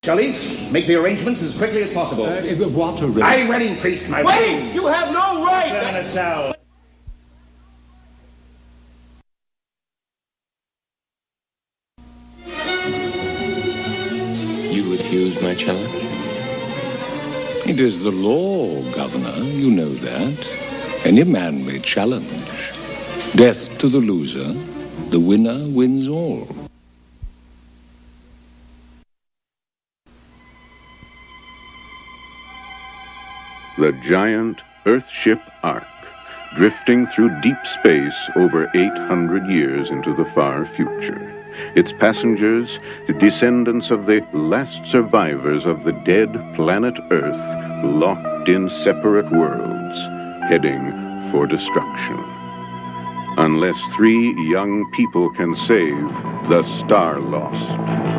Shelley, make the arrangements as quickly as possible. What a I wedding priest, my Wait! You have no right! in a cell. You refused my challenge? It is the law, Governor. You know that. Any man may challenge. Death to the loser. The winner wins all. The giant Earthship Ark, drifting through deep space over 800 years into the far future. Its passengers, the descendants of the last survivors of the dead planet Earth, locked in separate worlds, heading for destruction. Unless 3 young people can save the Starlost.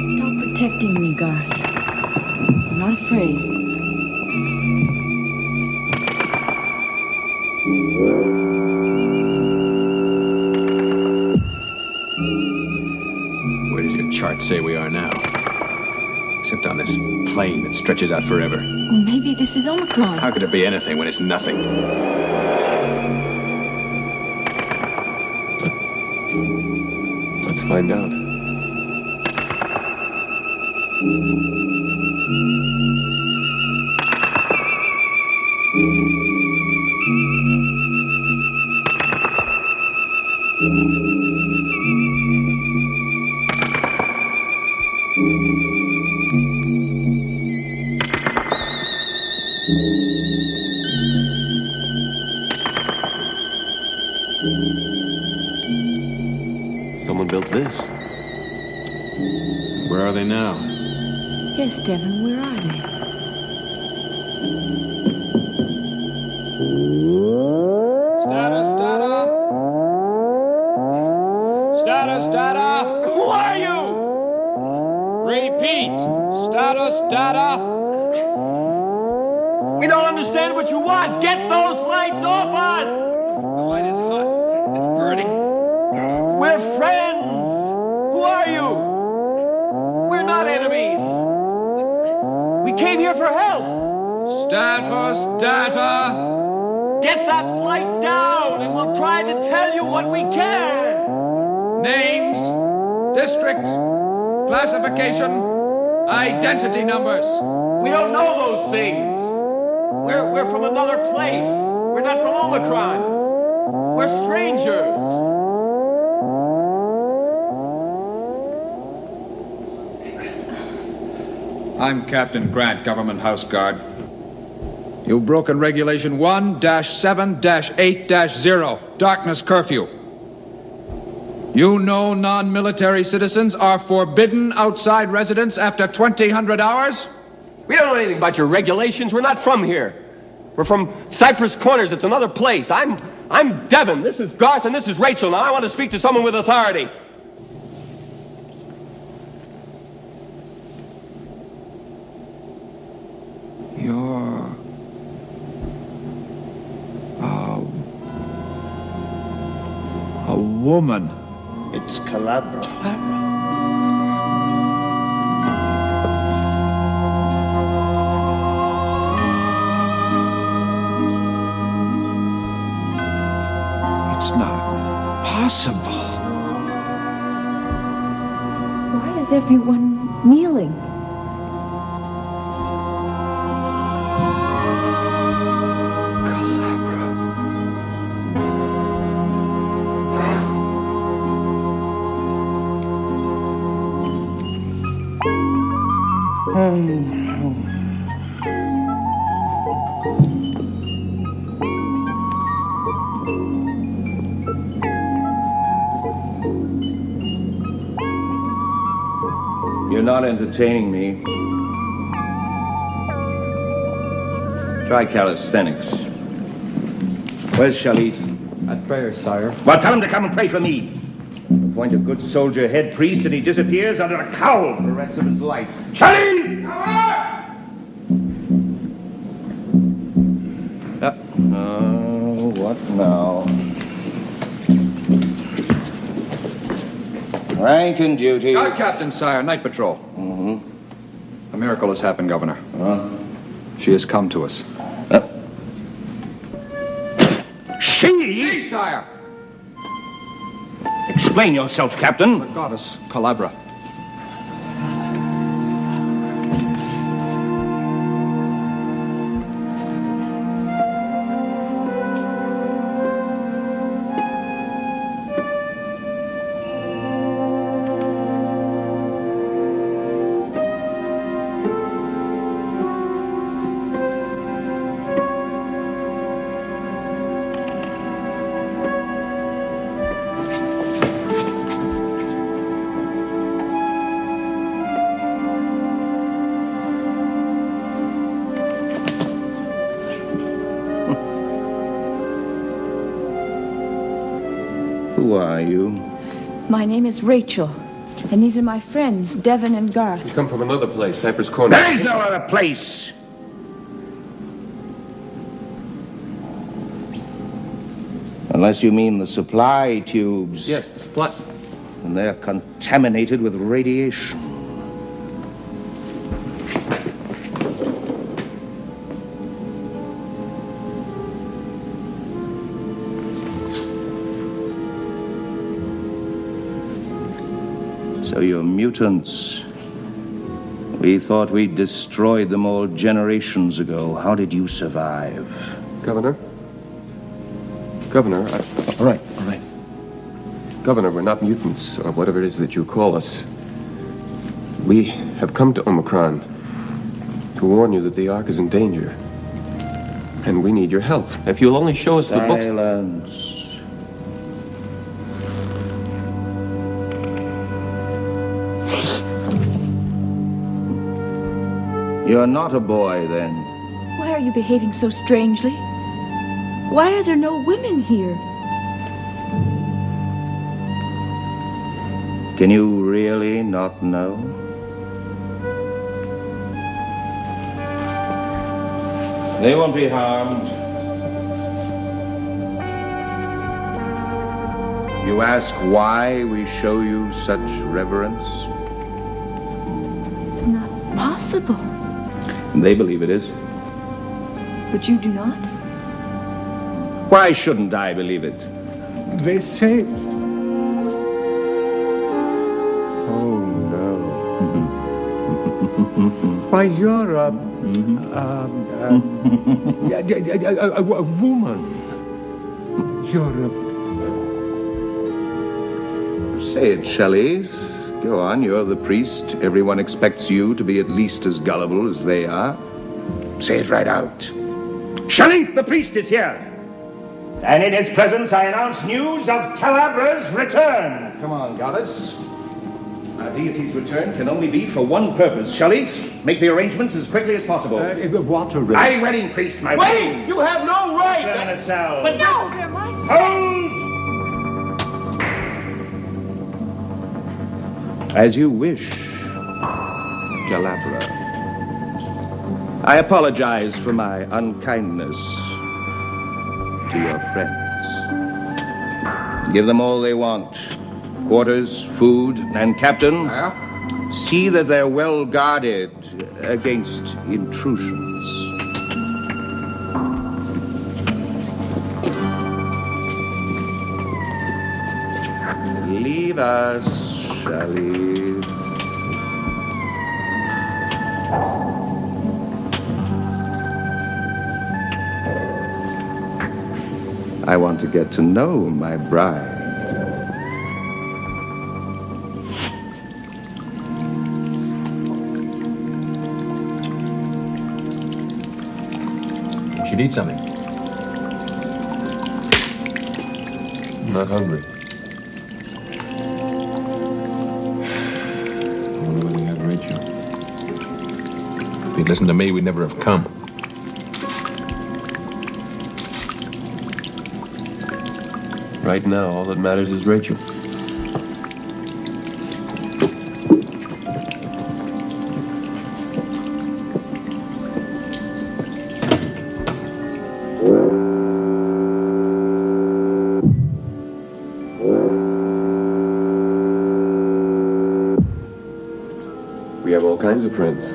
Stop protecting me, Garth. I'm not afraid. Where does your chart say we are now? Except on this plane that stretches out forever. Well, maybe this is Omicron. How could it be anything when it's nothing? Let's find out. Someone built this. Where are they now? Yes, Devon, where are they? Status, data. Status, data. Who are you? Repeat. Status, data. We don't understand what you want. Get those lights off us! The light is hot. It's burning. We're friends. Who are you? We're not enemies. We came here for help. Status, data. Get that light down and we'll try to tell you what we can. Names, district, classification, identity numbers. We don't know those things. We're from another place. We're not from Omicron. We're strangers. I'm Captain Grant, Government House Guard. You've broken Regulation 1-7-8-0, Darkness Curfew. You know non-military citizens are forbidden outside residence after 2000 hours? We don't know anything about your regulations. We're not from here. We're from Cypress Corners. It's another place. I'm Devon. This is Garth, and this is Rachel. Now I want to speak to someone with authority. You're... a woman. It's Calabra. It's not possible. Why is everyone kneeling? You're not entertaining me. Try calisthenics. Where's Shalit? At prayer, sire. Well, tell him to come and pray for me. Appoint a good soldier head priest and he disappears under a cowl for the rest of his life. Shalit! What now? Rank and duty. Guard Captain, sire, night patrol. A miracle has happened, Governor. She has come to us. She? Sire! Explain yourself, Captain. The goddess Calabra. Who are you? My name is Rachel, and these are my friends, Devon and Garth. You come from another place, Cypress Corner. There is no other place. Unless you mean the supply tubes. Yes, the supply. And they're contaminated with radiation. So you're mutants. We thought we'd destroyed them all generations ago. How did you survive? Governor? Governor, All right. Governor, we're not mutants, or whatever it is that you call us. We have come to Omicron to warn you that the Ark is in danger. And we need your help. If you'll only show us the books... Silence. You're not a boy, then. Why are you behaving so strangely? Why are there no women here? Can you really not know? They won't be harmed. You ask why we show you such reverence? It's not possible. They believe it is. But you do not? Why shouldn't I believe it? They say... Oh, no. Why, you're a woman. You're a... Say it, Shelley. Go on, you're the priest. Everyone expects you to be at least as gullible as they are. Say it right out. Shelley, the priest is here. And in his presence I announce news of Calabra's return. Come on, goddess. Our deity's return can only be for one purpose. Shelley, make the arrangements as quickly as possible. What a I wedding priest, my Wait! You have no right! But No, they're my hold! As you wish, Calabra. I apologize for my unkindness to your friends. Give them all they want. Quarters, food, and Captain, see that they're well guarded against intrusions. Leave us, Shelley. I want to get to know my bride. should eat something. I'm not hungry. I wonder whether you have Rachel. If you'd listened to me, we'd never have come. Right now, all that matters is Rachel. We have all kinds of friends.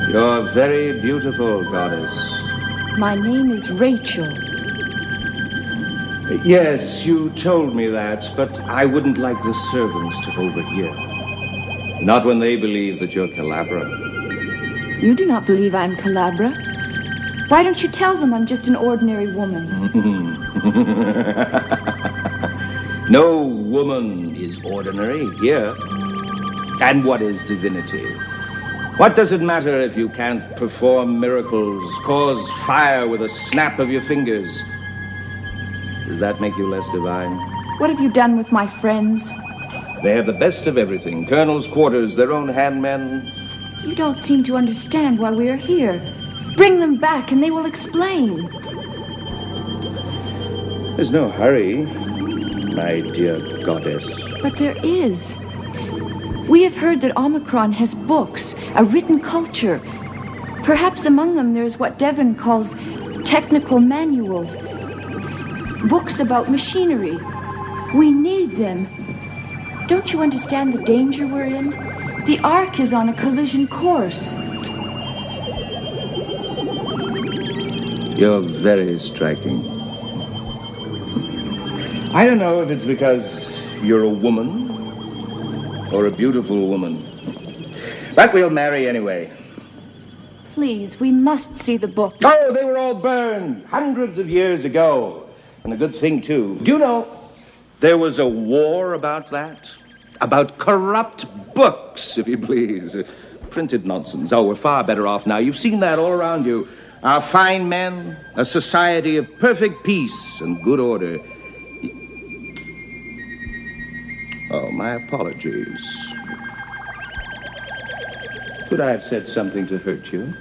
You're very beautiful, goddess. My name is Rachel. Yes, you told me that, but I wouldn't like the servants to overhear. Not when they believe that you're Calabra. You do not believe I'm Calabra. Why don't you tell them I'm just an ordinary woman? No woman is ordinary here. And what is divinity? What does it matter if you can't perform miracles, cause fire with a snap of your fingers? Does that make you less divine? What have you done with my friends? They have the best of everything. Colonel's quarters, their own handmen. You don't seem to understand why we are here. Bring them back and they will explain. There's no hurry, my dear goddess. But there is. We have heard that Omicron has books, a written culture. Perhaps among them there's what Devon calls technical manuals. Books about machinery. We need them. Don't you understand the danger we're in? The Ark is on a collision course. You're very striking. I don't know if it's because you're a woman or a beautiful woman. But we'll marry anyway. Please, we must see the book. Oh, they were all burned hundreds of years ago. And a good thing, too. Do you know, there was a war about that? About corrupt books, if you please. Printed nonsense. Oh, we're far better off now. You've seen that all around you. Our fine men, a society of perfect peace and good order. Oh, my apologies. Could I have said something to hurt you?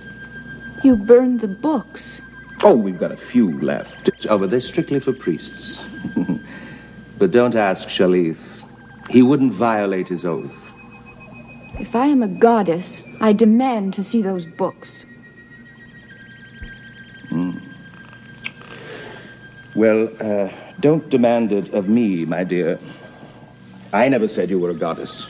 You burned the books. Oh, we've got a few left. Oh, but they're strictly for priests. But don't ask Shalith. He wouldn't violate his oath. If I am a goddess, I demand to see those books. Well, don't demand it of me, my dear. I never said you were a goddess.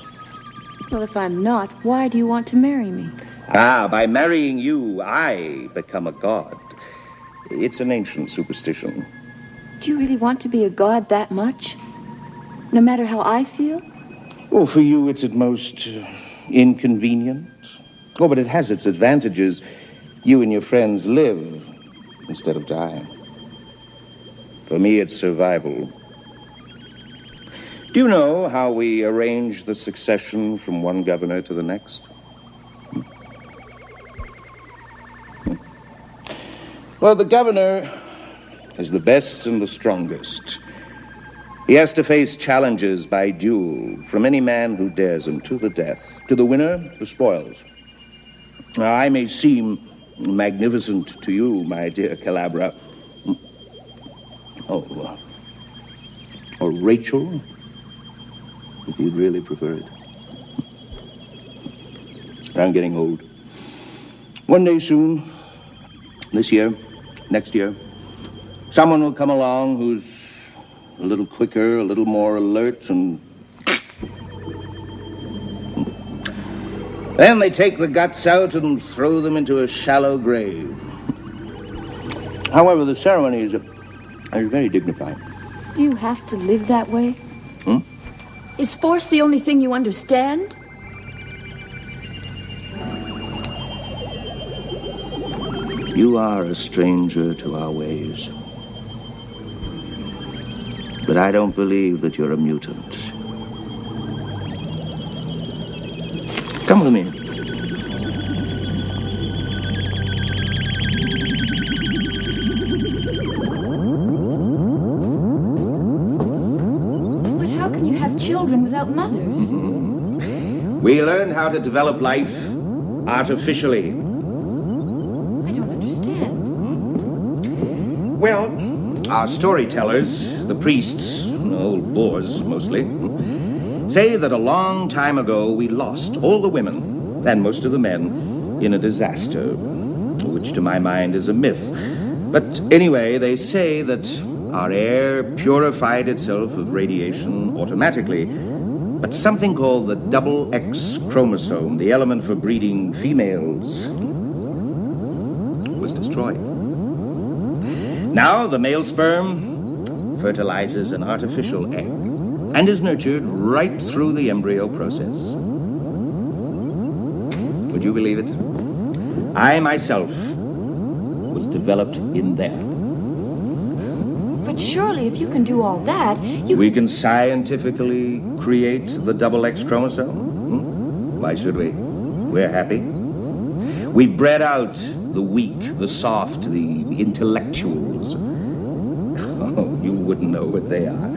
Well, if I'm not, why do you want to marry me? Ah, by marrying you, I become a god. It's an ancient superstition. Do you really want to be a god that much? No matter how I feel? Oh, for you, it's at most inconvenient. Oh, but it has its advantages. You and your friends live instead of die. For me, it's survival. Do you know how we arrange the succession from one governor to the next? Well, the governor is the best and the strongest. He has to face challenges by duel from any man who dares him to the death. To the winner, the spoils. Now, I may seem magnificent to you, my dear Calabra. Or Rachel, if you'd really prefer it. I'm getting old. One day soon, this year, next year, someone will come along who's a little quicker, a little more alert, and then they take the guts out and throw them into a shallow grave. However, the ceremony is very dignified. Do you have to live that way? Is force the only thing you understand? You are a stranger to our ways. But I don't believe that you're a mutant. Come with me. But how can you have children without mothers? We learned how to develop life artificially. I don't understand. Well, our storytellers, the priests, old bores mostly, say that a long time ago we lost all the women and most of the men in a disaster, which to my mind is a myth. But anyway, they say that our air purified itself of radiation automatically, but something called the double X chromosome, the element for breeding females, was destroyed. Now the male sperm fertilizes an artificial egg and is nurtured right through the embryo process. Would you believe it? I myself was developed in there. But surely if you can do all that, We can scientifically create the double X chromosome. Why should we? We're happy. We bred out the weak, the soft, the intellectuals. Oh, you wouldn't know what they are.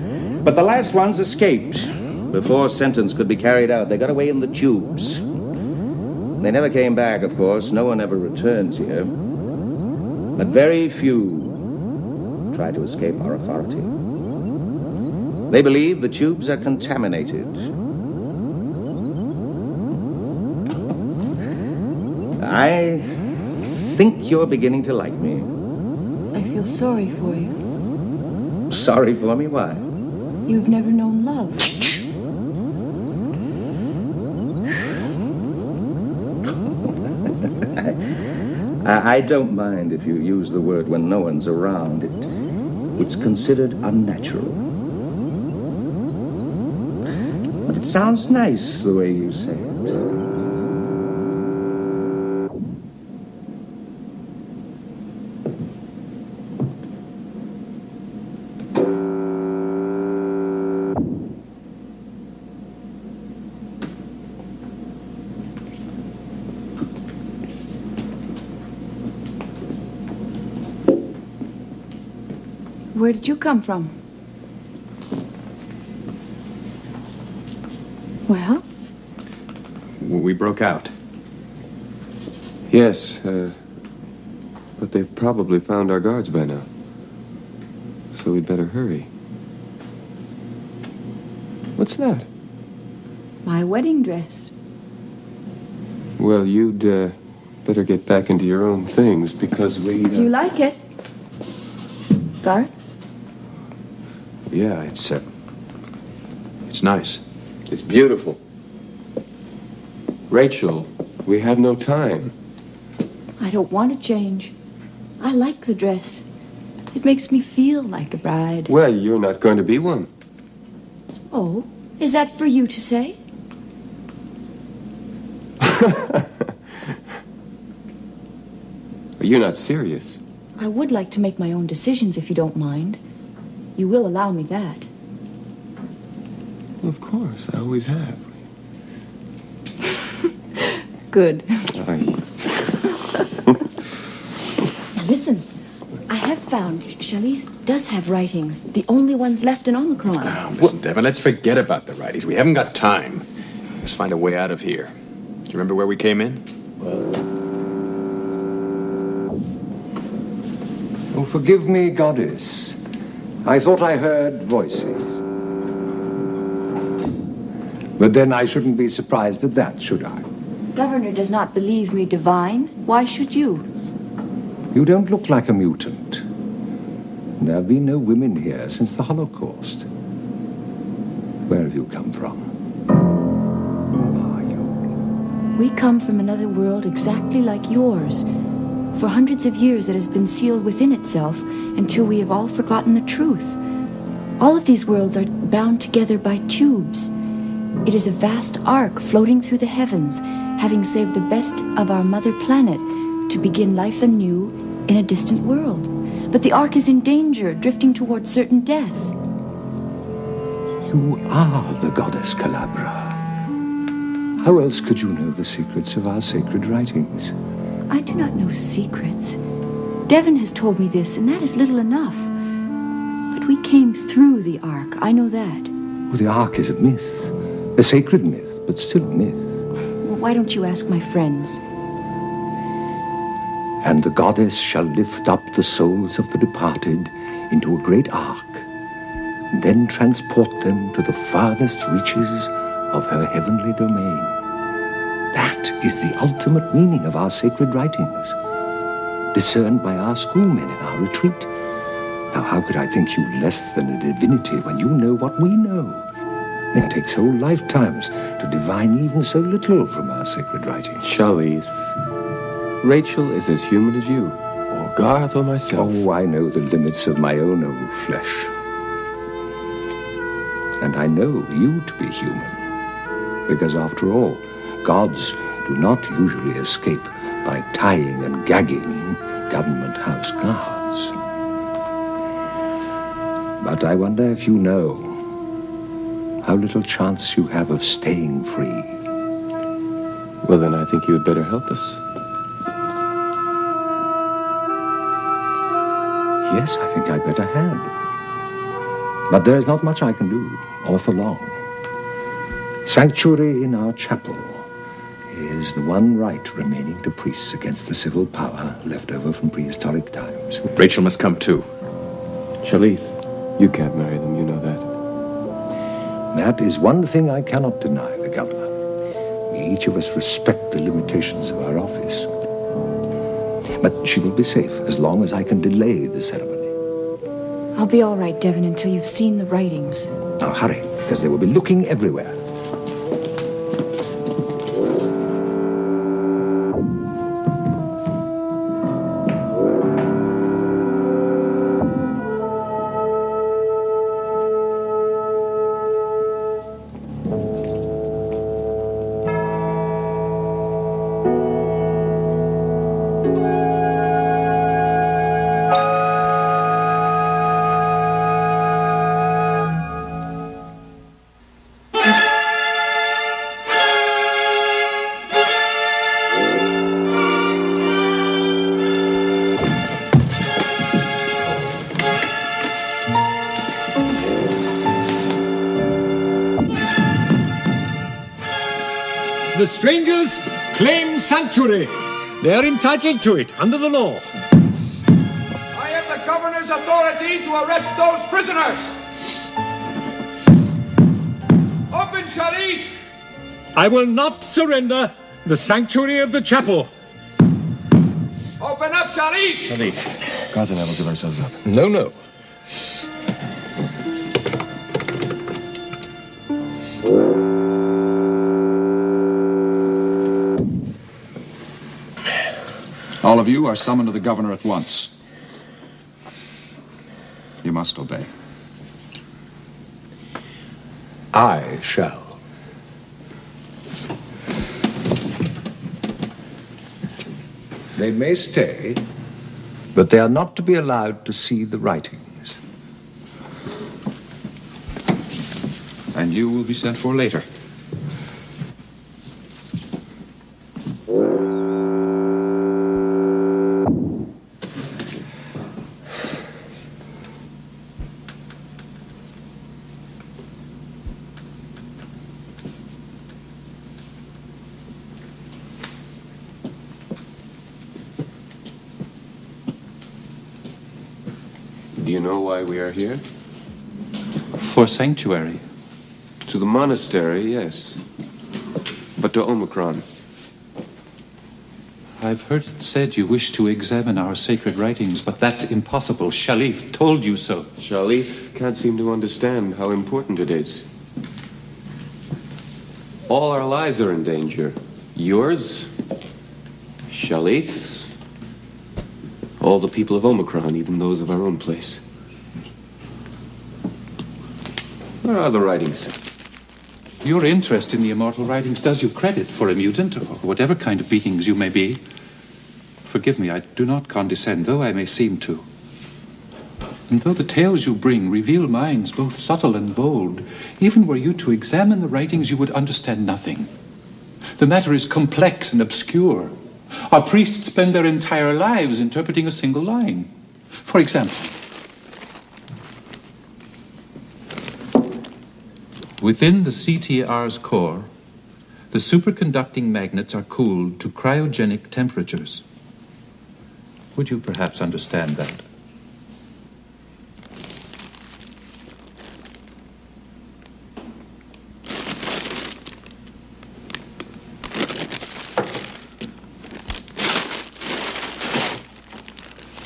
But the last ones escaped before sentence could be carried out. They got away in the tubes. They never came back, of course. No one ever returns here. But very few try to escape our authority. They believe the tubes are contaminated. I think you're beginning to like me. I feel sorry for you. Sorry for me? Why? You've never known love. I don't mind if you use the word when no one's around. It's considered unnatural. But it sounds nice the way you say it. Where did you come from? Well? We broke out. Yes, but they've probably found our guards by now. So we'd better hurry. What's that? My wedding dress. Well, you'd better get back into your own things because we... Do you like it? Garth? Yeah, it's nice. It's beautiful. Rachel, we have no time. I don't want to change. I like the dress. It makes me feel like a bride. Well, you're not going to be one. Oh, is that for you to say? You're not serious. I would like to make my own decisions if you don't mind. You will allow me that. Of course, I always have. Good. I... Now listen, I have found Charlize does have writings, the only ones left in Omicron. Oh, listen, Devin, let's forget about the righties. We haven't got time. Let's find a way out of here. Do you remember where we came in? Oh, forgive me, goddess. I thought I heard voices. But then I shouldn't be surprised at that, should I? Governor does not believe me divine. Why should you? You don't look like a mutant. There have been no women here since the Holocaust. Where have you come from? Who are you? We come from another world exactly like yours. For hundreds of years it has been sealed within itself until we have all forgotten the truth. All of these worlds are bound together by tubes. It is a vast arc floating through the heavens, having saved the best of our mother planet to begin life anew in a distant world. But the ark is in danger, drifting towards certain death. You are the goddess Calabra. How else could you know the secrets of our sacred writings? I do not know secrets. Devon has told me this, and that is little enough. But we came through the ark, I know that. Well, the ark is a myth. A sacred myth, but still a myth. Well, why don't you ask my friends? And the goddess shall lift up the souls of the departed into a great ark, and then transport them to the farthest reaches of her heavenly domain. That is the ultimate meaning of our sacred writings, discerned by our schoolmen in our retreat. Now, how could I think you less than a divinity when you know what we know? It takes whole lifetimes to divine even so little from our sacred writings. Charlize, Rachel is as human as you, or Garth or myself. Oh, I know the limits of my own old flesh. And I know you to be human. Because after all, gods do not usually escape by tying and gagging government house guards. But I wonder if you know how little chance you have of staying free. Well, then I think you had better help us. Yes, I think I'd better hand. But there's not much I can do, or for long. Sanctuary in our chapel is the one right remaining to priests against the civil power left over from prehistoric times. Rachel must come too. Charlize, you can't marry them, you know that. That is one thing I cannot deny the governor. We each of us respect the limitations of our office. But she will be safe as long as I can delay the ceremony. I'll be all right, Devon, until you've seen the writings. Now hurry, because they will be looking everywhere. The strangers claim sanctuary. They are entitled to it under the law. I have the governor's authority to arrest those prisoners. Open, Charlize! I will not surrender the sanctuary of the chapel. Open up, Charlize! Charlize, Garth and I will give ourselves up. No, no. of you are summoned to the governor at once. You must obey. I shall. They may stay, but they are not to be allowed to see the writings. And you will be sent for later. Do you know why we are here? For sanctuary. To the monastery, yes. But to Omicron. I've heard it said you wish to examine our sacred writings, but that's impossible. Shalif told you so. Shalif can't seem to understand how important it is. All our lives are in danger. Yours, Shalif's, all the people of Omicron, even those of our own place. Where are the writings? Your interest in the immortal writings does you credit for a mutant, or whatever kind of beings you may be. Forgive me, I do not condescend, though I may seem to. And though the tales you bring reveal minds both subtle and bold, even were you to examine the writings, you would understand nothing. The matter is complex and obscure. Our priests spend their entire lives interpreting a single line. For example, within the CTR's core, the superconducting magnets are cooled to cryogenic temperatures. Would you perhaps understand that?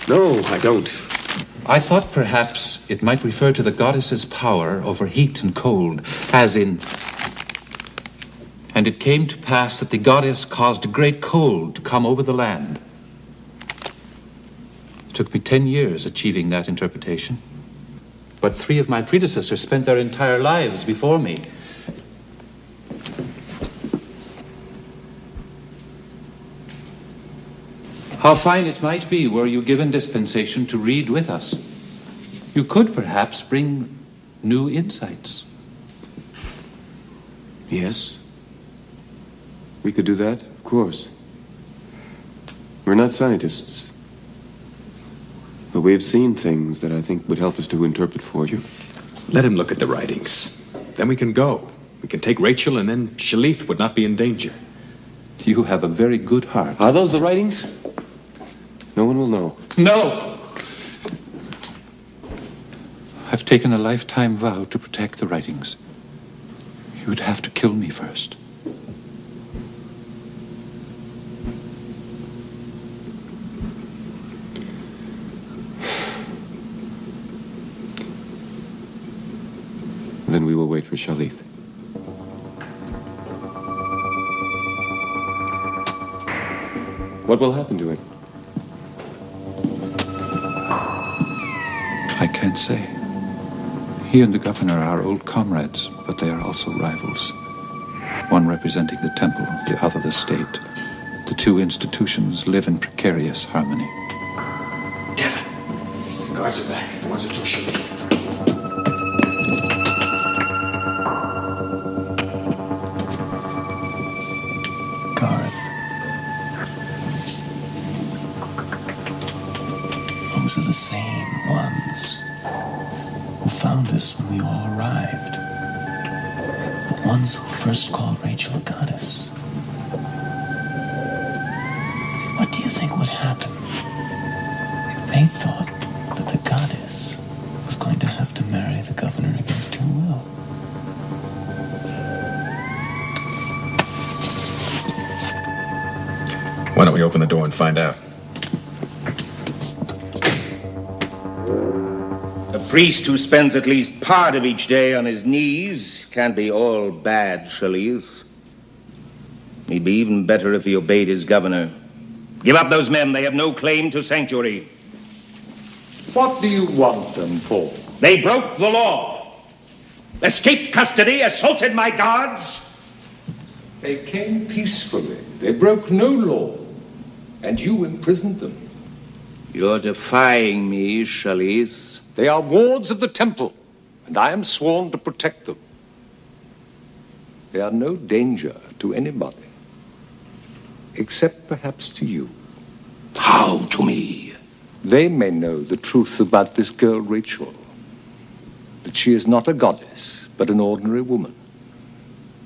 No, I don't. I thought perhaps it might refer to the goddess's power over heat and cold, as in... And it came to pass that the goddess caused a great cold to come over the land. It took me 10 years achieving that interpretation. But 3 of my predecessors spent their entire lives before me. How fine it might be were you given dispensation to read with us. You could perhaps bring new insights. Yes. We could do that, of course. We're not scientists. But we have seen things that I think would help us to interpret for you. Let him look at the writings. Then we can go. We can take Rachel, and then Shalif would not be in danger. You have a very good heart. Are those the writings? No one will know. No! I've taken a lifetime vow to protect the writings. You would have to kill me first. Then we will wait for Shalith. What will happen to him? I can't say. He and the governor are old comrades, but they are also rivals. One representing the temple, the other the state. The 2 institutions live in precarious harmony. Devin! The guards are back. The ones who took Shalif. Those are the same ones who found us when we all arrived. The ones who first called Rachel a goddess. What do you think would happen? They thought that the goddess was going to have to marry the governor against her will. Why don't we open the door and find out? A priest who spends at least part of each day on his knees can't be all bad, Shalith. He'd be even better if he obeyed his governor. Give up those men. They have no claim to sanctuary. What do you want them for? They broke the law. Escaped custody, assaulted my guards. They came peacefully. They broke no law. And you imprisoned them. You're defying me, Shalith. They are wards of the temple, and I am sworn to protect them. They are no danger to anybody, except perhaps to you. How to me? They may know the truth about this girl, Rachel. That she is not a goddess, but an ordinary woman.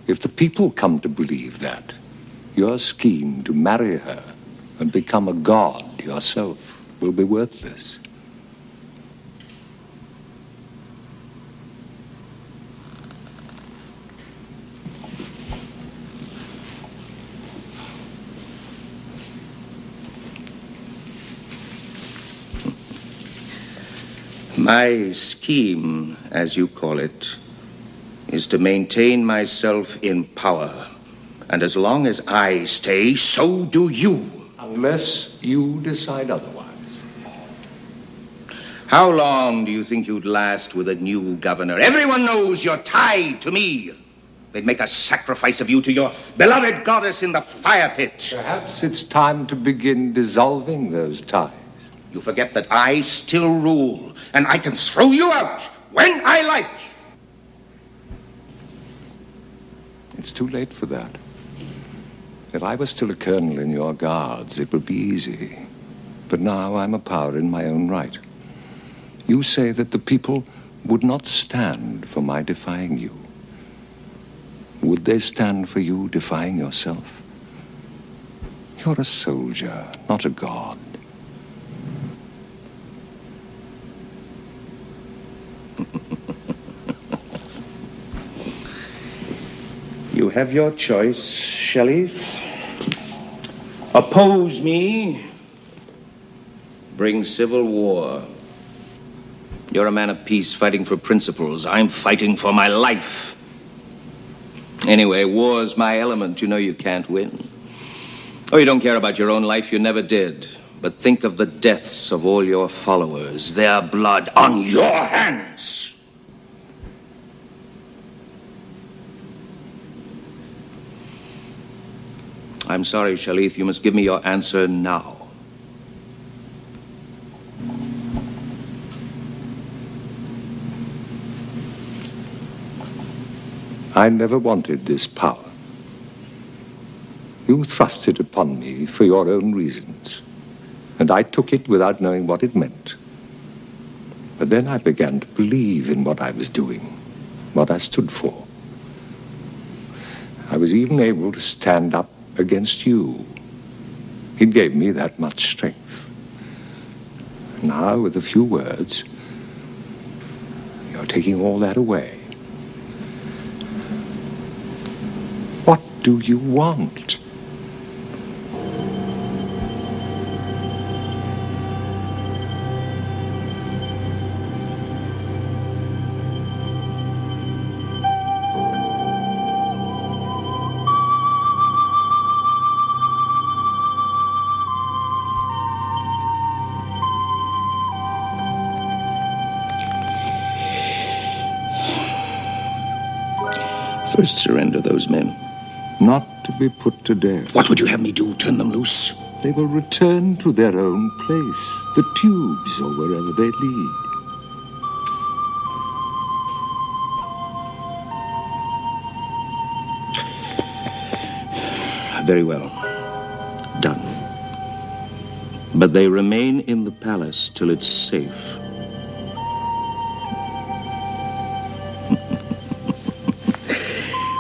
If the people come to believe that, your scheme to marry her and become a god yourself will be worthless. My scheme, as you call it, is to maintain myself in power. And as long as I stay, so do you. Unless you decide otherwise. How long do you think you'd last with a new governor? Everyone knows you're tied to me. They'd make a sacrifice of you to your beloved goddess in the fire pit. Perhaps it's time to begin dissolving those ties. You forget that I still rule, and I can throw you out when I like. It's too late for that. If I were still a colonel in your guards, it would be easy. But now I'm a power in my own right. You say that the people would not stand for my defying you. Would they stand for you defying yourself? You're a soldier, not a god. You have your choice, Shalith. Oppose me, bring civil war. You're a man of peace fighting for principles. I'm fighting for my life. Anyway, war's my element. You know you can't win. Oh, you don't care about your own life. You never did. But think of the deaths of all your followers. Their blood on your hands. I'm sorry, Shalith. You must give me your answer now. I never wanted this power. You thrust it upon me for your own reasons, and I took it without knowing what it meant. But then I began to believe in what I was doing, what I stood for. I was even able to stand up against you. It gave me that much strength. Now, with a few words, you're taking all that away. What do you want? First, surrender those men. Not to be put to death. What would you have me do? Turn them loose? They will return to their own place, the tubes or wherever they lead. Very well. Done. But they remain in the palace till it's safe.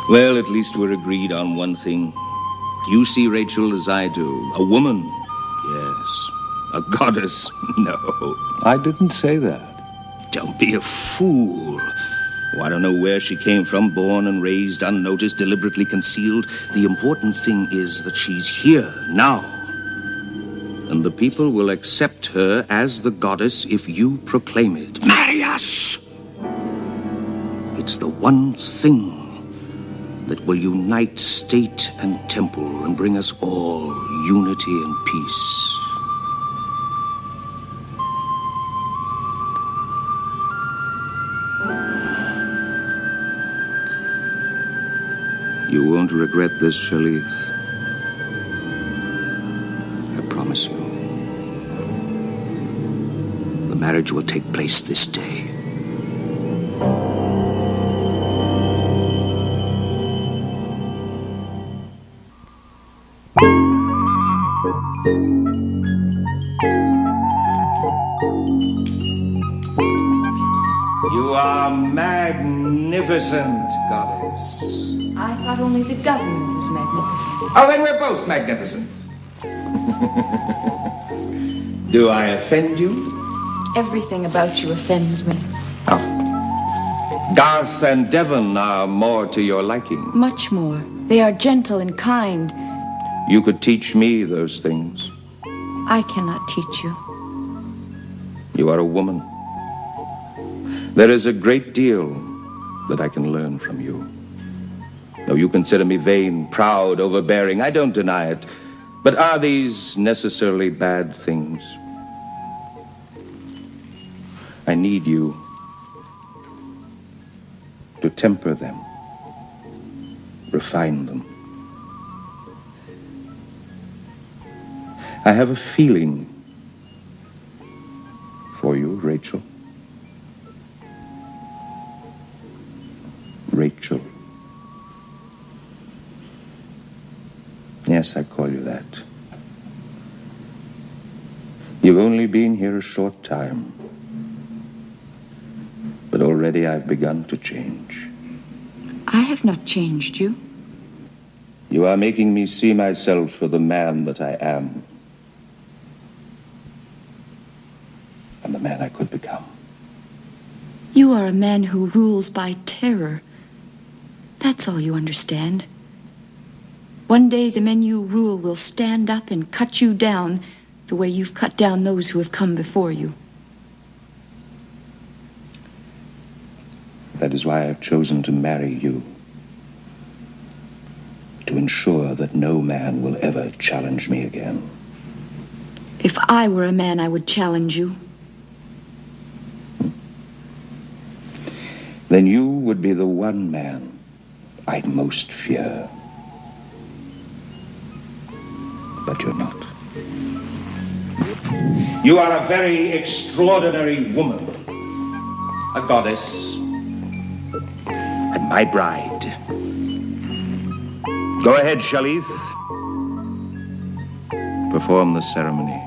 Well, at least we're agreed on one thing. You see Rachel as I do. A woman, yes. A goddess, no. I didn't say that. Don't be a fool. Oh, I don't know where she came from, born and raised, unnoticed, deliberately concealed. The important thing is that she's here, now. And the people will accept her as the goddess if you proclaim it. Marry us! It's the one thing that will unite state and temple and bring us all unity and peace. You won't regret this, Shalith. I promise you. The marriage will take place this day. You are magnificent, goddess. I thought only the governor was magnificent. Oh, then we're both magnificent. Do I offend you? Everything about you offends me. Oh. Garth and Devon are more to your liking. Much more. They are gentle and kind. You could teach me those things. I cannot teach you. You are a woman. There is a great deal that I can learn from you. Though you consider me vain, proud, overbearing, I don't deny it. But are these necessarily bad things? I need you to temper them, refine them. I have a feeling for you, Rachel. Rachel. Yes, I call you that. You've only been here a short time, but already I've begun to change. I have not changed you. You are making me see myself for the man that I am, and the man I could become. You are a man who rules by terror. That's all you understand. One day the men you rule will stand up and cut you down the way you've cut down those who have come before you. That is why I've chosen to marry you. To ensure that no man will ever challenge me again. If I were a man, I would challenge you. Then you would be the one man I'd most fear. But you're not. You are a very extraordinary woman. A goddess. And my bride. Go ahead, Shalith. Perform the ceremony.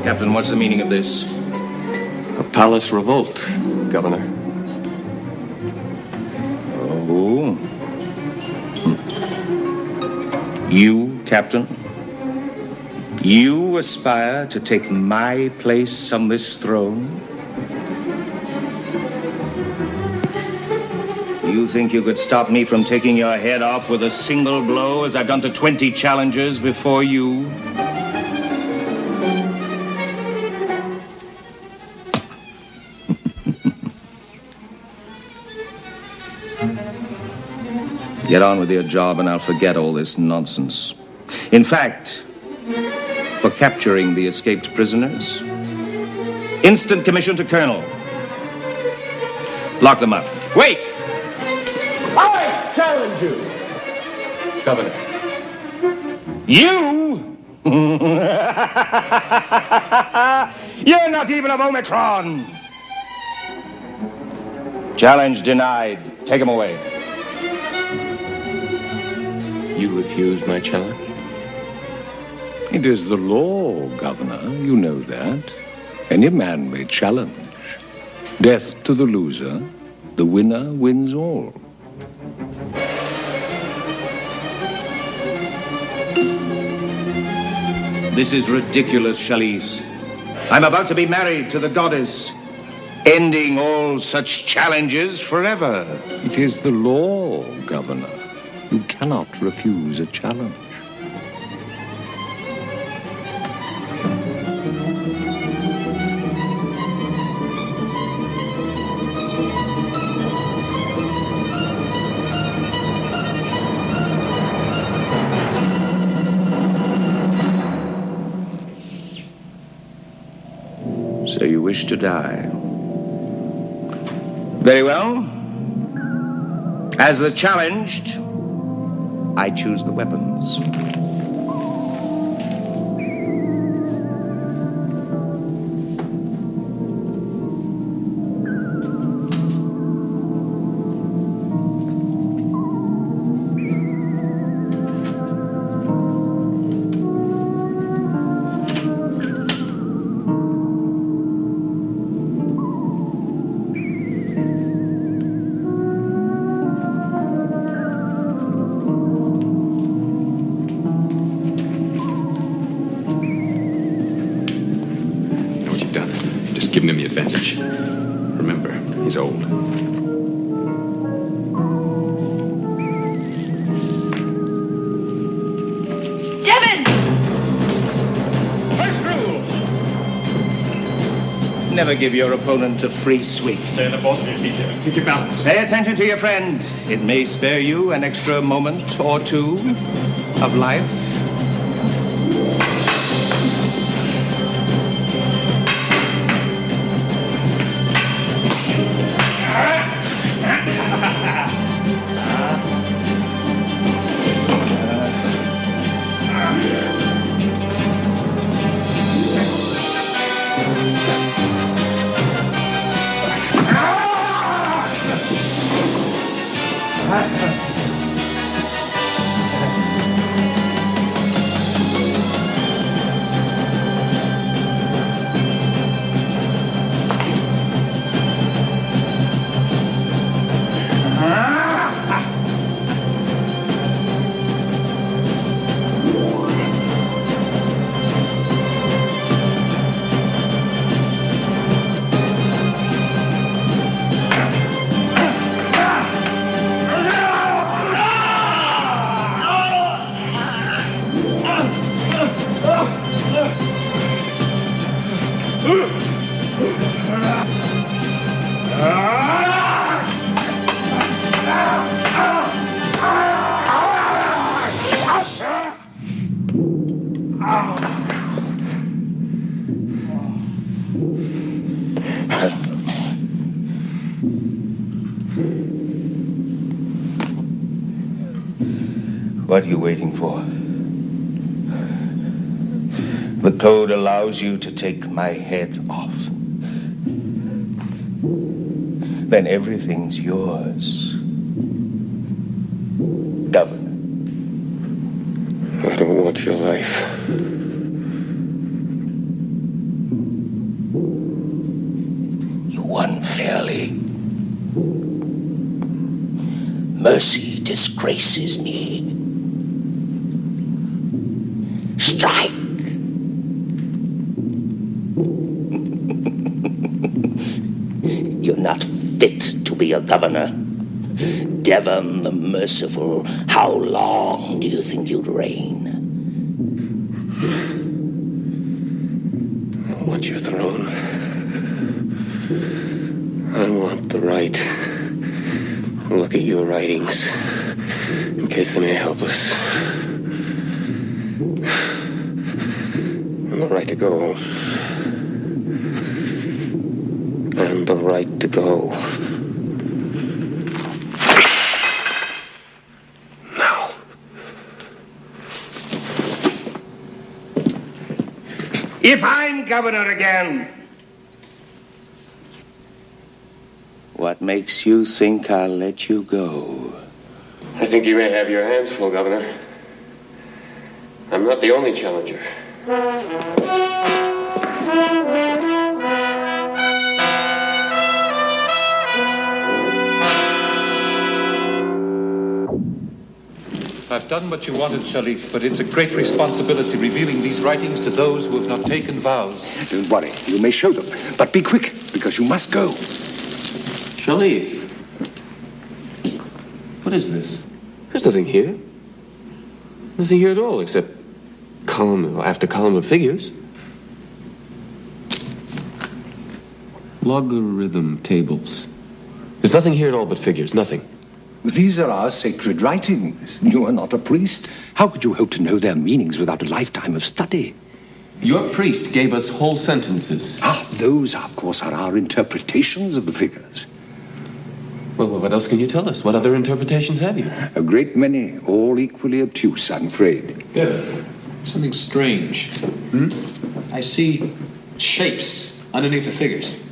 Captain, what's the meaning of this? A palace revolt, Governor. Oh. You, Captain? You aspire to take my place on this throne? You think you could stop me from taking your head off with a single blow, as I've done to 20 challengers before you? Get on with your job and I'll forget all this nonsense. In fact, for capturing the escaped prisoners, instant commission to Colonel. Lock them up. Wait! I challenge you! Governor. You? You're not even of Omicron! Challenge denied. Take him away. You refuse my challenge? It is the law, Governor. You know that. Any man may challenge. Death to the loser. The winner wins all. This is ridiculous, Shalith. I'm about to be married to the goddess, ending all such challenges forever. It is the law, Governor. You cannot refuse a challenge. So you wish to die. Very well. As the challenged, I choose the weapons. Giving him the advantage. Remember, he's old. Devon! First rule! Never give your opponent a free sweep. Stay on the balls of your feet, Devon. Keep your balance. Pay attention to your friend. It may spare you an extra moment or two of life. What are you waiting for? The code allows you to take my head off. Then everything's yours. Governor. I don't want your life. You won fairly. Mercy disgraces me. Strike! You're not fit to be a governor. Devon the Merciful, how long do you think you'd reign? I want your throne. I want the right. Look at your writings, in case they may help us. And the right to go home. And the right to go. Now. If I'm governor again, what makes you think I'll let you go? I think you may have your hands full, Governor. I'm not the only challenger. I've done what you wanted, Sharif, but it's a great responsibility revealing these writings to those who have not taken vows. Don't worry, you may show them, but be quick, because you must go. Sharif. What is this? There's nothing here. Nothing here at all, except column after column of figures. Logarithm tables. There's nothing here at all but figures, nothing. These are our sacred writings. You are not a priest. How could you hope to know their meanings without a lifetime of study? Your priest gave us whole sentences. Those, of course, are our interpretations of the figures. Well, what else can you tell us? What other interpretations have you? A great many, all equally obtuse, I'm afraid. Devin, something strange. I see shapes underneath the figures.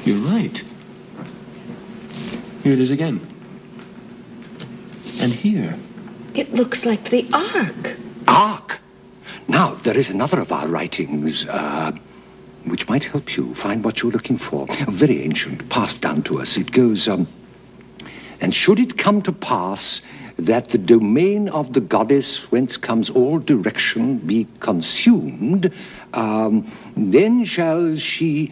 You're right. Here it is again. And here. It looks like the Ark. Ark! Now, there is another of our writings, which might help you find what you're looking for. Very ancient, passed down to us. It goes, and should it come to pass that the domain of the goddess whence comes all direction be consumed, then shall she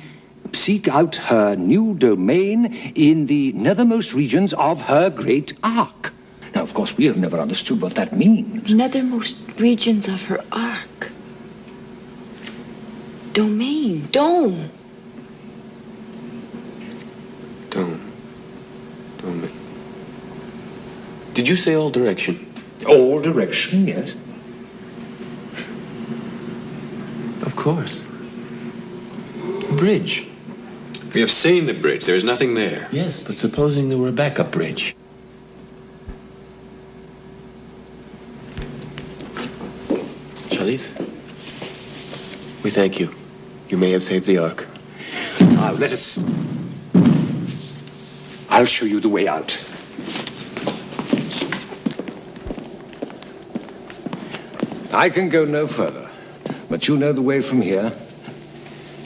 seek out her new domain in the nethermost regions of her great ark. Now, of course, we have never understood what that means. Nethermost regions of her Ark. Domain. Dome. Dome. Did you say all direction? All direction, yes. Of course. Bridge. We have seen the bridge. There is nothing there. Yes, but supposing there were a backup bridge. Shalith, we thank you. You may have saved the Ark. Now, let us... I'll show you the way out. I can go no further, but you know the way from here.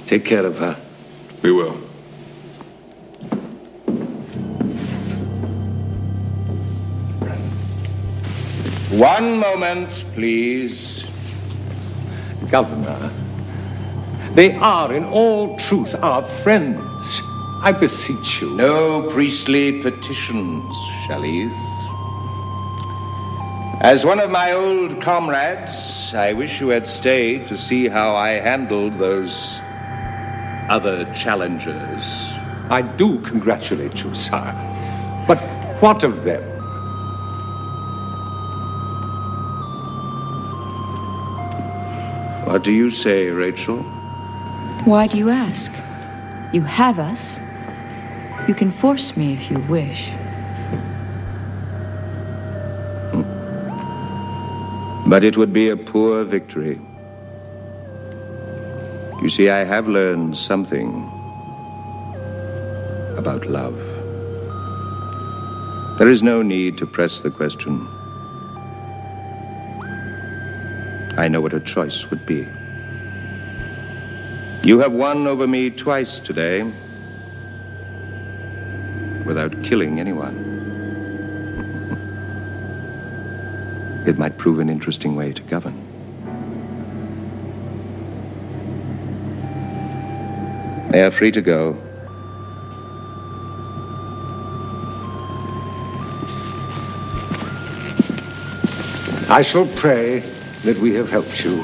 Take care of her. We will. One moment, please. Governor, they are in all truth our friends. I beseech you. No priestly petitions, Shalith. As one of my old comrades, I wish you had stayed to see how I handled those other challengers. I do congratulate you, sire. But what of them? What do you say, Rachel? Why do you ask? You have us. You can force me if you wish. But it would be a poor victory. You see, I have learned something about love. There is no need to press the question. I know what her choice would be. You have won over me twice today, without killing anyone. It might prove an interesting way to govern. They are free to go. I shall pray that we have helped you.